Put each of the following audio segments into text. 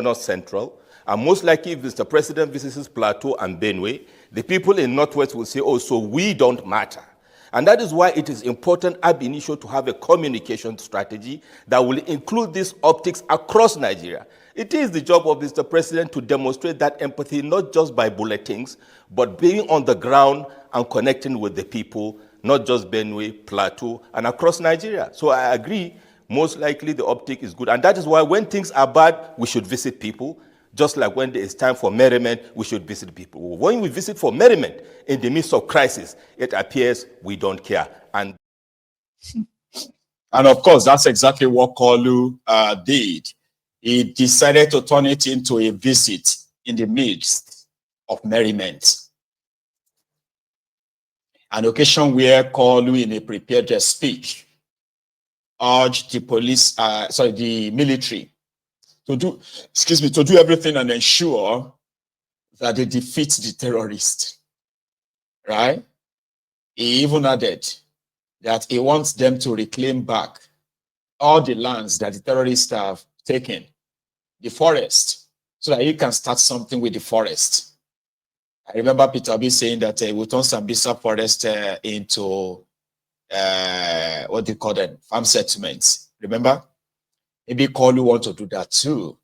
North Central, and most likely if Mr. President visits Plateau and Benue, the people in Northwest will say, oh, so we don't matter. And that is why it is important ab initio to have a communication strategy that will include these optics across Nigeria. It is the job of Mr. President to demonstrate that empathy, not just by bulletins, but being on the ground and connecting with the people, not just Benue, Plateau, and across Nigeria. So I agree, most likely the optic is good. And that is why when things are bad, we should visit people. Just like when there is time for merriment, we should visit people. When we visit for merriment in the midst of crisis, it appears we don't care. And of course, that's exactly what Koolu did. He decided to turn it into a visit in the midst of merriment. An occasion where Koolu, in a prepared speech, urged the military to do everything and ensure that they defeat the terrorists, right? He even added that he wants them to reclaim back all the lands that the terrorists have taken, the forest, so that he can start something with the forest. I remember Peter Obi saying that we'll turn Sambisa forest into, what do you call them, farm settlements. Remember? Maybe Koolu want to do that too,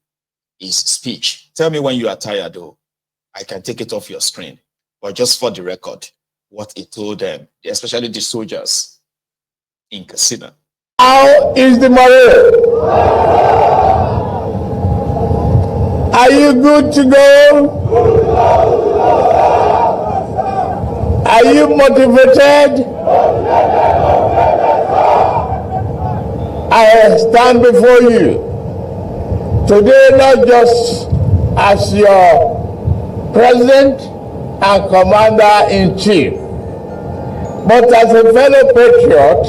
his speech. Tell me when you are tired, though. I can take it off your screen. But just for the record, what he told them, especially the soldiers in Katsina. How is the morale? Are you good to go? Are you motivated? I stand before you today not just as your president and commander-in-chief, but as a fellow patriot,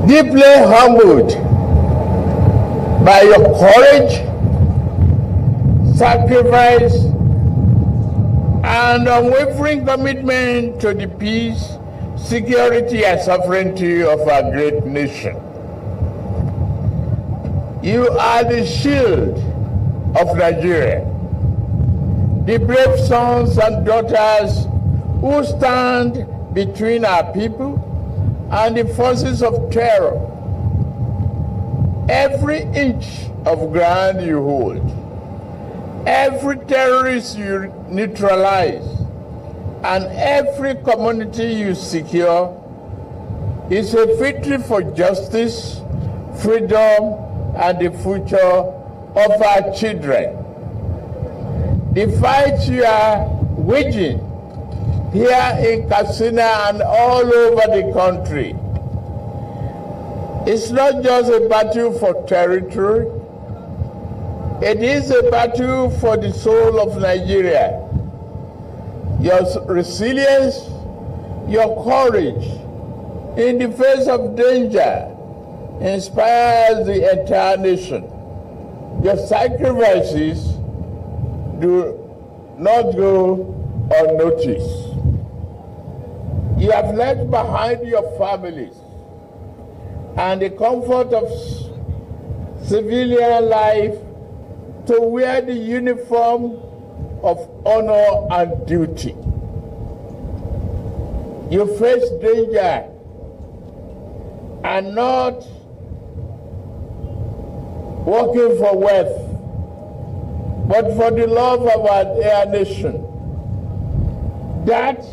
deeply humbled by your courage, sacrifice, and unwavering commitment to the peace, security, and sovereignty of our great nation. You are the shield of Nigeria, the brave sons and daughters who stand between our people and the forces of terror. Every inch of ground you hold, every terrorist you neutralize, and every community you secure is a victory for justice, freedom, and the future of our children. The fight you are waging here in Katsina and all over the country is not just a battle for territory, it is a battle for the soul of Nigeria. Your resilience, your courage in the face of danger inspires the entire nation. Your sacrifices do not go unnoticed. You have left behind your families and the comfort of civilian life to wear the uniform of honor and duty. You face danger and not working for wealth, but for the love of our dear nation. That,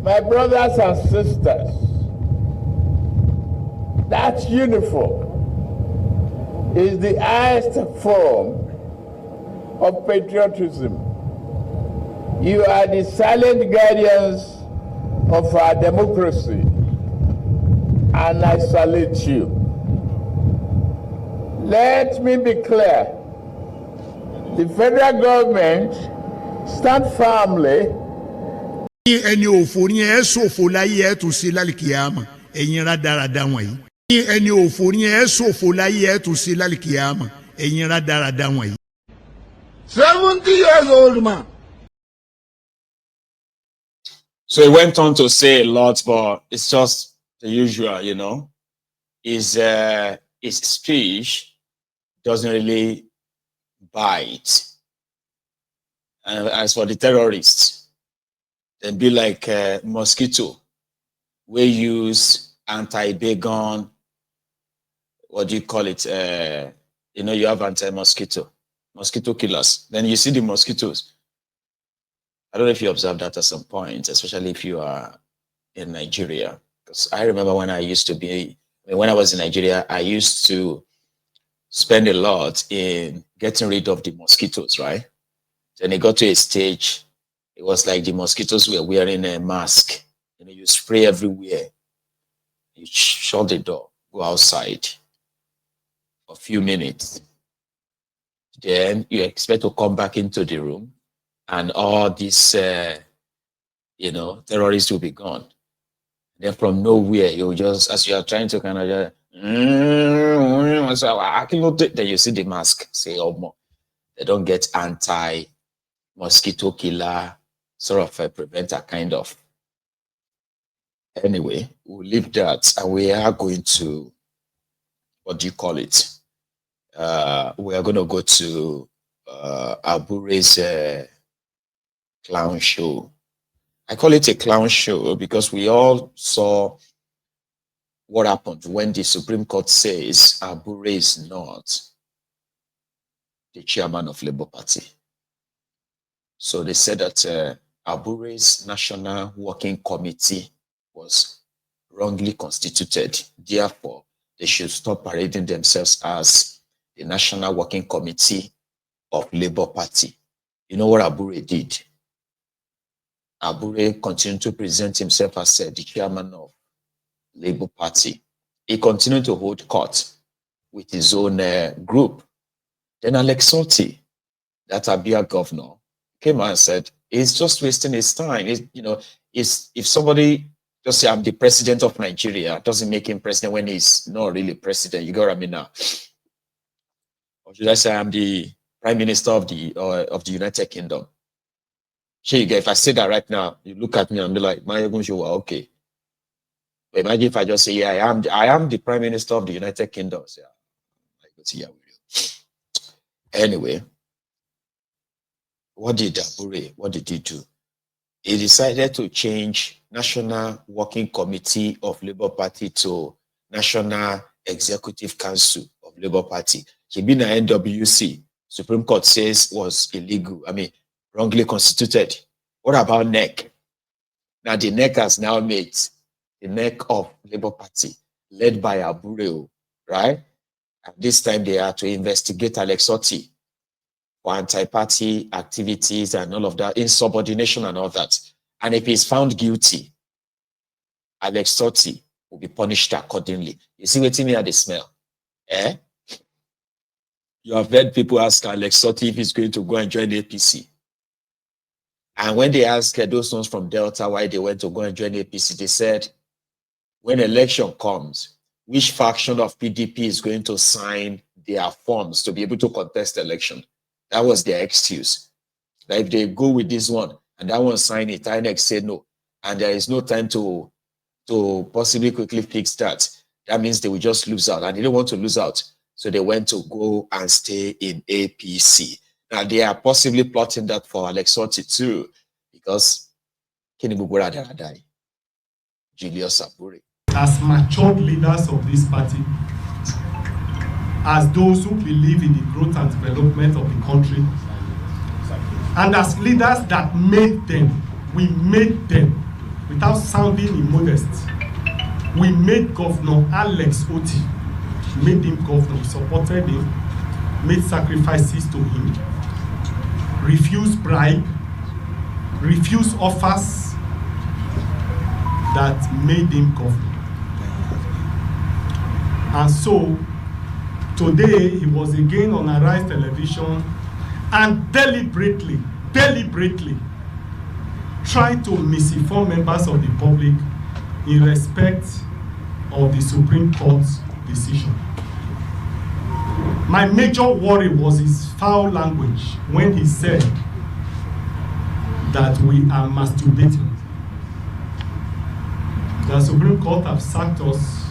my brothers and sisters, that uniform is the highest form of patriotism. You are the silent guardians of our democracy, and I salute you. Let me be clear. The federal government stands firmly. Ẹni òfò ni ẹ ṣòfò láyé ẹ tún ṣe lálìkìyàmà ẹ̀yin rádaràda wọ̀nyí. Ẹni òfò ni ẹ ṣòfò láyé ẹ tún ṣe lálìkìyàmà ẹ̀yin rádaràda wọ̀nyí. 70 years old man. So he went on to say a lot, but it's just the usual, you know. His speech doesn't really bite. And as for the terrorists, they be like mosquito. We use anti-bagon, what do you call it? You have anti-mosquito killers. Then you see the mosquitoes. I don't know if you observed that at some point, especially if you are in Nigeria. Because I remember when I was in Nigeria, I used to spend a lot in getting rid of the mosquitoes, right? Then it got to a stage, it was like the mosquitoes were wearing a mask. You spray everywhere. You shut the door, go outside for a few minutes. Then you expect to come back into the room and all these, terrorists will be gone. Then from nowhere, you just, as you are trying to kind of just, then you see the mask, say, oh, they don't get anti-mosquito killer, sort of a preventer kind of. Anyway, we'll leave that, and we are going to, what do you call it? We are going to go to Abure's clown show. I call it a clown show because we all saw what happened when the Supreme Court says Abure is not the chairman of Labour Party. So they said that Abure's National Working Committee was wrongly constituted. Therefore, they should stop parading themselves as the National Working Committee of Labour Party. You know what Abure did? Abure continued to present himself as the chairman of Labour Party. He continued to hold court with his own group. Then Alex Otti, that Abia governor, came and said, he's just wasting his time. If somebody just say, I'm the president of Nigeria, doesn't make him president when he's not really president. You got what I mean now? Or should I say I'm the prime minister of the United Kingdom? Sure, if I say that right now, you look at me and be like, my okay. But imagine if I just say, yeah, I am the prime minister of the United Kingdom. So, yeah, anyway, what did he do? He decided to change National Working Committee of Labour Party to National Executive Council of Labour Party. He been an NWC. Supreme Court says was illegal. Wrongly constituted. What about NEC? Now the NEC has now made the NEC of Labour Party, led by Abure, right? And this time they are to investigate Alex Otti for anti-party activities and all of that, insubordination and all that. And if he's found guilty, Alex Otti will be punished accordingly. You see what me at the smell? You have heard people ask Alex Otti if he's going to go and join APC. And when they asked those ones from Delta why they went to go and join APC, they said, when election comes, which faction of PDP is going to sign their forms to be able to contest the election? That was their excuse. That if they go with this one and that one sign it, INEC said no, and there is no time to possibly quickly fix that, that means they will just lose out, and they don't want to lose out. So they went to go and stay in APC. Now they are possibly plotting that for Alex Otti too, because Julius Abure. As matured leaders of this party, as those who believe in the growth and development of the country, and as leaders that made them, we made them, without sounding immodest, we made Governor Alex Otti, made him governor, supported him, made sacrifices to him, refused bribe, refused offers that made him governor. And so today he was again on Arise Television and deliberately trying to misinform members of the public in respect of the Supreme Court's decision. My major worry was his foul language when he said that we are masturbating. The Supreme Court have sacked us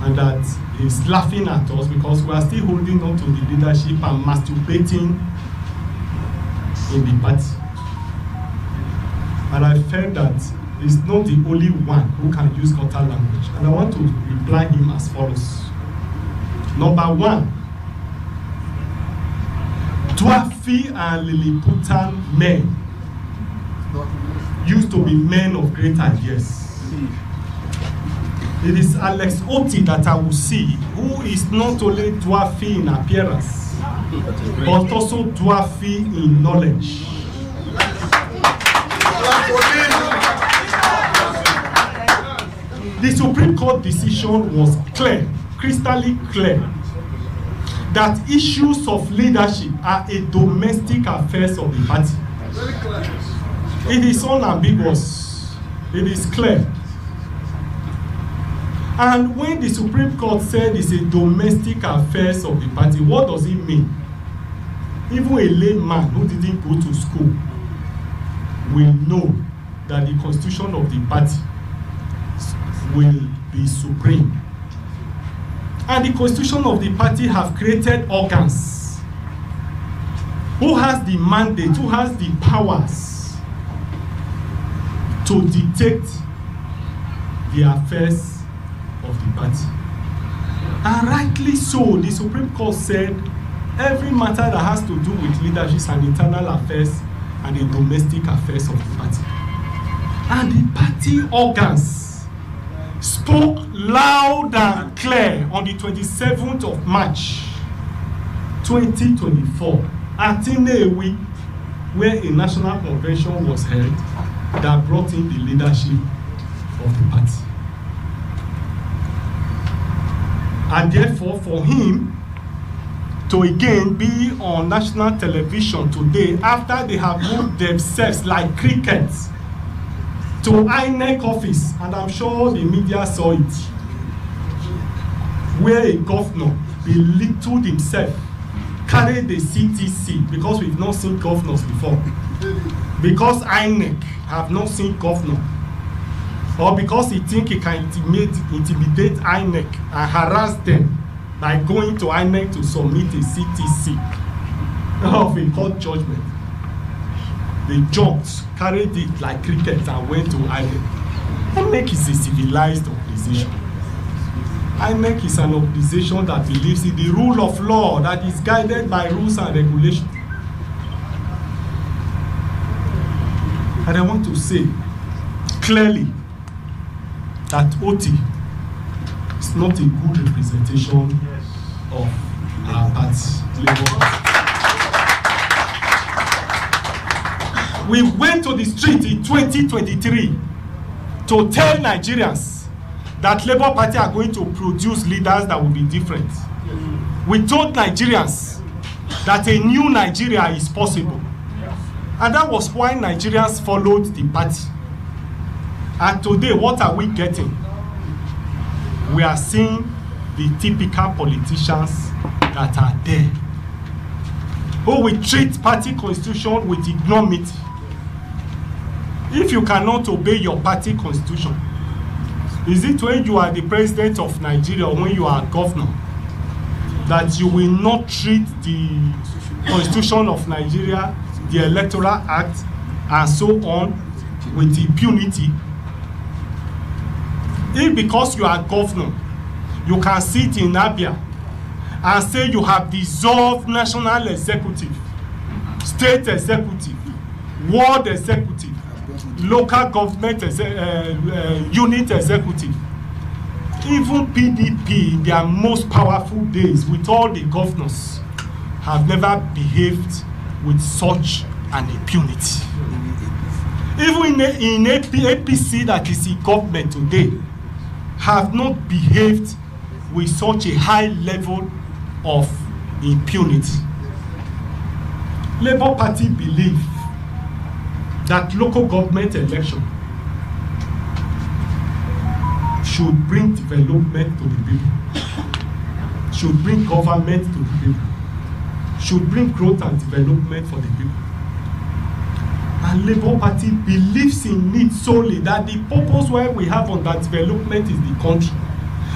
and that he's laughing at us because we are still holding on to the leadership and masturbating in the party. And I felt that he's not the only one who can use gutter language. And I want to reply him as follows. Number one, Dwafi and Lilliputian men used to be men of great ideas. It is Alex Otti that I will see, who is not only Dwafi in appearance, but also Dwafi in knowledge. The Supreme Court decision was clear, crystal clear, that issues of leadership are a domestic affairs of the party. It is unambiguous. It is clear. And when the Supreme Court said it's a domestic affairs of the party, what does it mean? Even a layman who didn't go to school will know that the constitution of the party will be supreme. And the constitution of the party have created organs. Who has the mandate, who has the powers to dictate the affairs of the party. And rightly so, the Supreme Court said every matter that has to do with leadership and internal affairs and the domestic affairs of the party. And the party organs spoke loud and clear on the 27th of March 2024 at Nnewi, where a national convention was held that brought in the leadership of the party. And therefore, for him to again be on national television today after they have moved themselves like crickets to INEC office, and I'm sure the media saw it, where a governor belittled himself, carried the CTC, because we've not seen governors before, because INEC have not seen governor, or because he think he can intimidate INEC and harass them by going to INEC to submit a CTC of a court judgment. They jumped, carried it like cricket and went to INEC. INEC is a civilized organization. INEC is an organization that believes in the rule of law, that is guided by rules and regulations. And I want to say clearly that Otti is not a good representation of our party, Labour Party. We went to the street in 2023 to tell Nigerians that Labour Party are going to produce leaders that will be different. We told Nigerians that a new Nigeria is possible. And that was why Nigerians followed the party. And today, what are we getting? We are seeing the typical politicians that are there, who will treat party constitution with ignominy. If you cannot obey your party constitution, is it when you are the president of Nigeria or when you are a governor that you will not treat the constitution of Nigeria, the Electoral Act, and so on with impunity? If because you are governor, you can sit in Abure and say you have dissolved national executive, state executive, ward executive, local government unit executive, even PDP in their most powerful days with all the governors have never behaved with such an impunity. Even in APC that is in government today have not behaved with such a high level of impunity. Labour Party believe that local government election should bring development to the people, should bring government to the people, should bring growth and development for the people. And Labour Party believes in it solely, that the purpose where we have on that development is the country.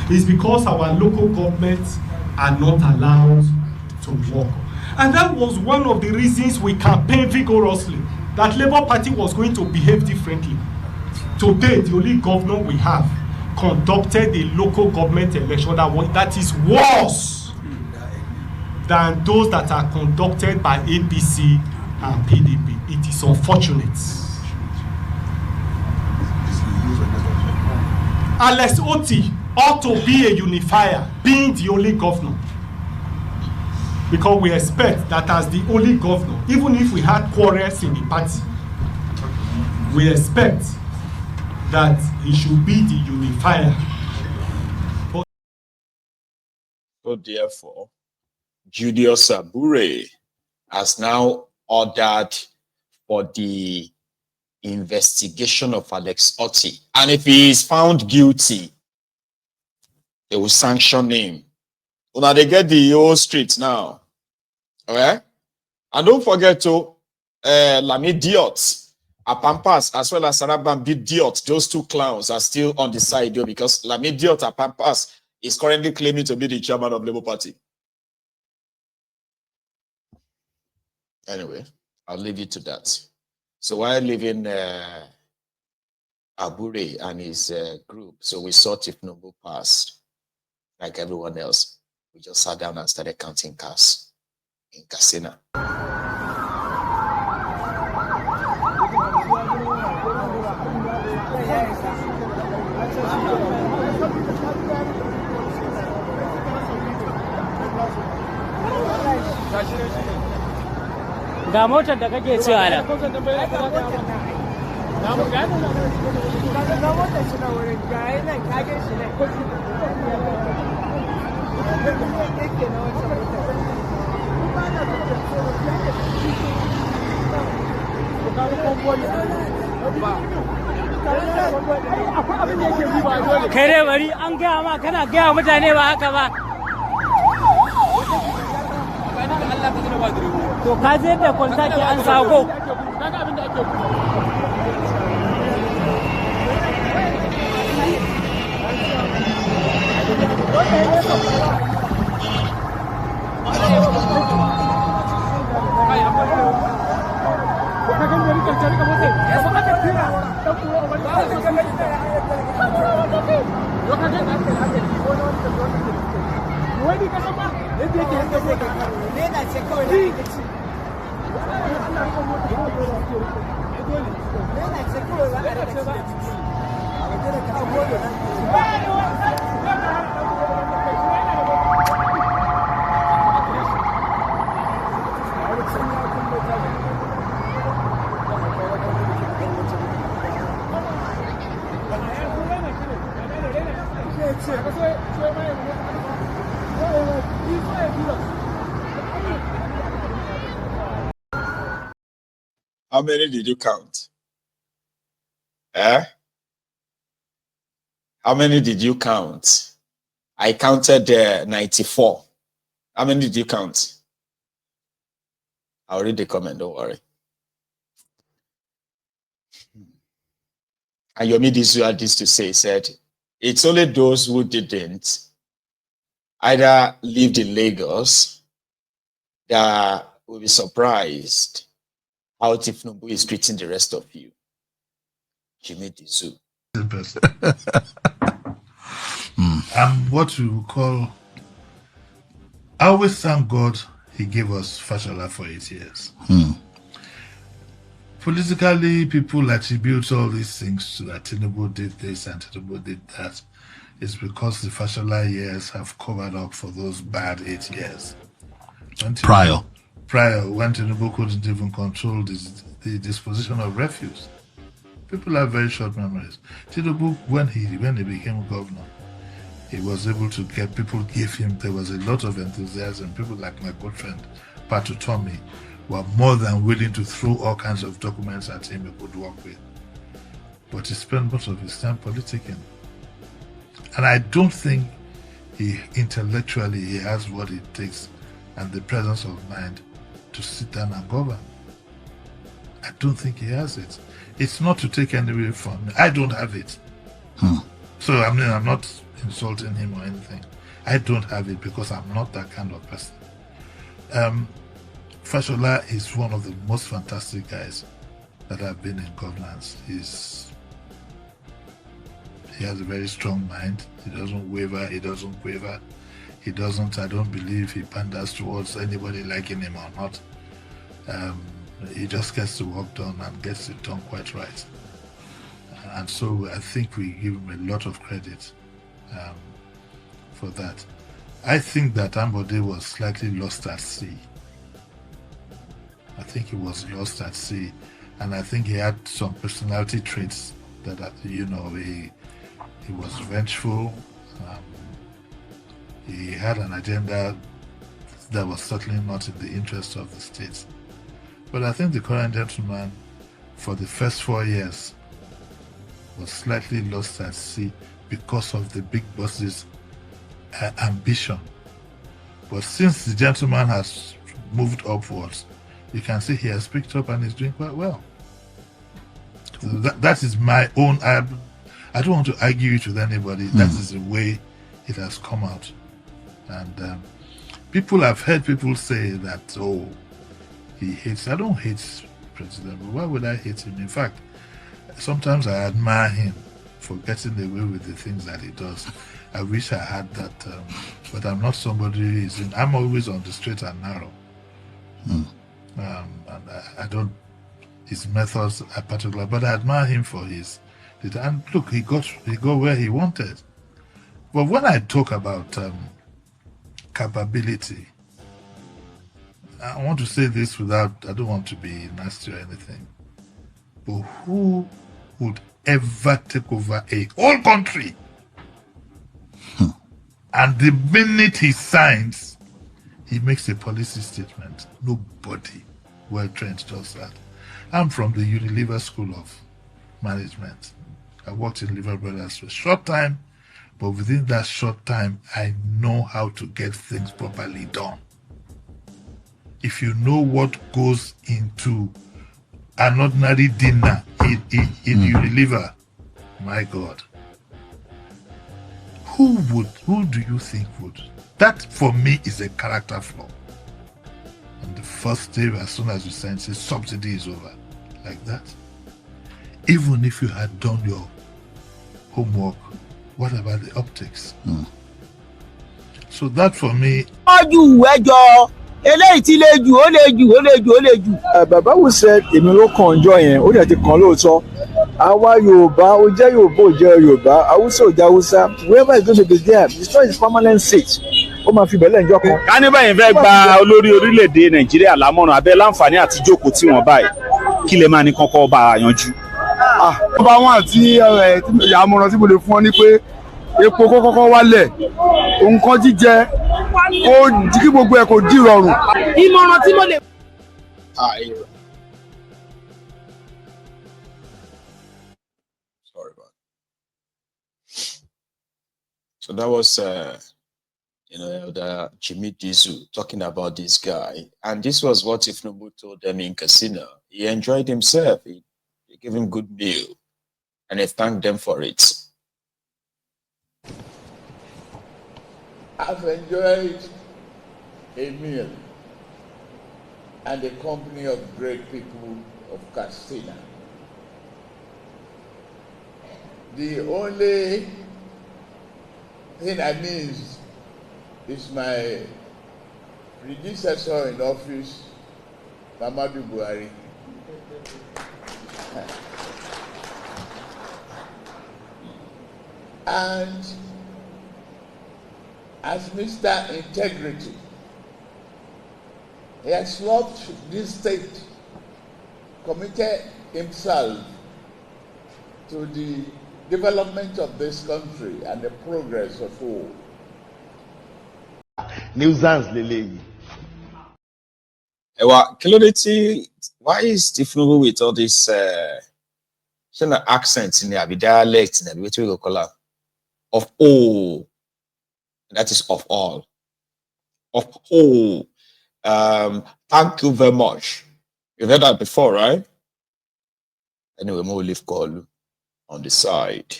is because our local governments are not allowed to work. And that was one of the reasons we campaigned vigorously that Labour Party was going to behave differently. Today, the only governor we have conducted a local government election that is worse than those that are conducted by APC and PDP. It is unfortunate. Alex Otti ought to be a unifier, being the only governor. Because we expect that as the only governor, even if we had quarrels in the party, we expect that he should be the unifier. So therefore, Julius Abure has now ordered for the investigation of Alex Otti. And if he is found guilty, they will sanction him. So now they get the whole streets now. Okay? And don't forget to Lami Diot, Apampas, as well as Sarabam Diot, those two clowns are still on the side here because Lami Diot Apampas is currently claiming to be the chairman of Labour Party. Anyway, I'll leave you to that. So while leaving Abure and his group, so we saw Tifnubu pass like everyone else. We just sat down and started counting cars in Katsina. Ga motar da kake cewa da kai dai bari an gaya ma kana gaya mutane ba haka ba. To ka je da kwalta ke an sago. How many did you count? Eh? How many did you count? I counted 94. How many did you count? I'll read the comment, don't worry. And Yomi Disu had this to say, said, it's only those who didn't either lived in Lagos that will be surprised how Tifnubu is treating the rest of you. Jimmy Dizu. I'm what we would call, I always thank God he gave us Fashola for 8 years. Politically, people attribute all these things to that Tinubu did this and Tinubu did that. It's because the Fashola years have covered up for those bad 8 years. Prior, when Tinubu couldn't even control the disposition of refuse. People have very short memories. Tinubu, when he became governor, he was able to get people, there was a lot of enthusiasm. People like my good friend, Patu Tommy, were more than willing to throw all kinds of documents at him he could work with. But he spent most of his time politicking. And I don't think intellectually he has what it takes and the presence of mind to sit down and govern. I don't think he has it. It's not to take any away from me. I don't have it. So I mean, I'm not insulting him or anything. I don't have it because I'm not that kind of person. Fashola is one of the most fantastic guys that have been in governance. He has a very strong mind. He doesn't waver, he doesn't quaver. I don't believe he panders towards anybody liking him or not. He just gets the work done and gets it done quite right. And so I think we give him a lot of credit for that. I think that Ambode was slightly lost at sea. I think he was lost at sea, and I think he had some personality traits that he was vengeful. He had an agenda that was certainly not in the interest of the state. But I think the current gentleman, for the first 4 years, was slightly lost at sea because of the big boss's ambition. But since the gentleman has moved upwards, you can see he has picked up and is doing quite well. So that is my own. I don't want to argue it with anybody. That is the way it has come out. And I've heard people say that, oh, he hates. I don't hate President, but why would I hate him? In fact, sometimes I admire him for getting away with the things that he does. I wish I had that, but I'm not somebody who is in. I'm always on the straight and narrow. And I don't. His methods are particular, but I admire him for his. And look, he got where he wanted. But when I talk about capability, I want to say this without. I don't want to be nasty or anything. But who would ever take over a whole country? And the minute he signs, he makes a policy statement. Nobody well-trained does that. I'm from the Unilever School of Management. I worked in Lever Brothers for a short time, but within that short time, I know how to get things properly done. If you know what goes into an ordinary dinner in Unilever, my God, who do you think would? That for me is a character flaw. On the first day, as soon as you sign, say subsidy is over, like that. Even if you had done your homework, what about the optics? So that for me. Baba who said èmi ló kàn ọjọ́ yẹn ó dẹ̀ ti kàn lóòótọ́ àwa Yorùbá ó jẹ́ Yorùbá ó jẹ́ Yorùbá Hausa ó jẹ́ Hausa whoever is going to be there destroy his permanent seat ó máa fi bẹ̀lẹ̀ ǹjọ́ kan. ká ní báyìí fẹ́ gba olórí orílẹ̀-èdè Nàìjíríà lámọ̀ràn abẹ́ láǹfààní àti jókòó tí wọ́n báyìí kí lè máa ní kọ́kọ́ bá a yanjú. ọba wọn àti àmọ̀ràn tí mo lè fún ọ ní pé epo kọ́kọ́ wálẹ̀ nǹkan jíjẹ kí gbogbo ẹ̀ kò dì rọrùn. ìmọ̀ràn tí mo lè. Sorry about that. So that was the Jimmy Dizu talking about this guy, and this was what Ifnubu told them in Katsina. He enjoyed himself. He gave him good meal, and he thanked them for it. I've enjoyed a meal and the company of great people of Katsina. The only thing I miss is my predecessor in office, Muhammadu Buhari. And as Mr. Integrity, he has loved this state, committed himself to the development of this country and the progress of all. Nuisance lele. Why is Tifnubu with all this accents in the dialect in the way we call it of all? That is of all. Of all. Thank you very much. You've heard that before, right? Anyway, we'll leave Koolu on the side.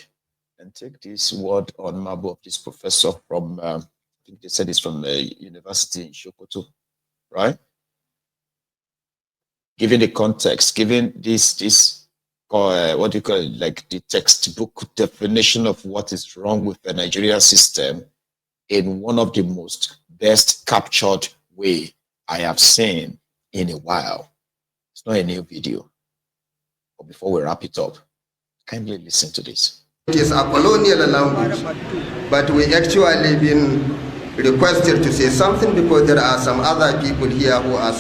and take this word on Marble of this professor from, I think they said it's from the university in Sokoto, right? Given the context, given this what do you call it, like the textbook definition of what is wrong with the Nigerian system in one of the most best captured way I have seen in a while. It's not a new video. But before we wrap it up, kindly listen to this. It is a colonial language, but we actually been requested to say something because there are some other people here who are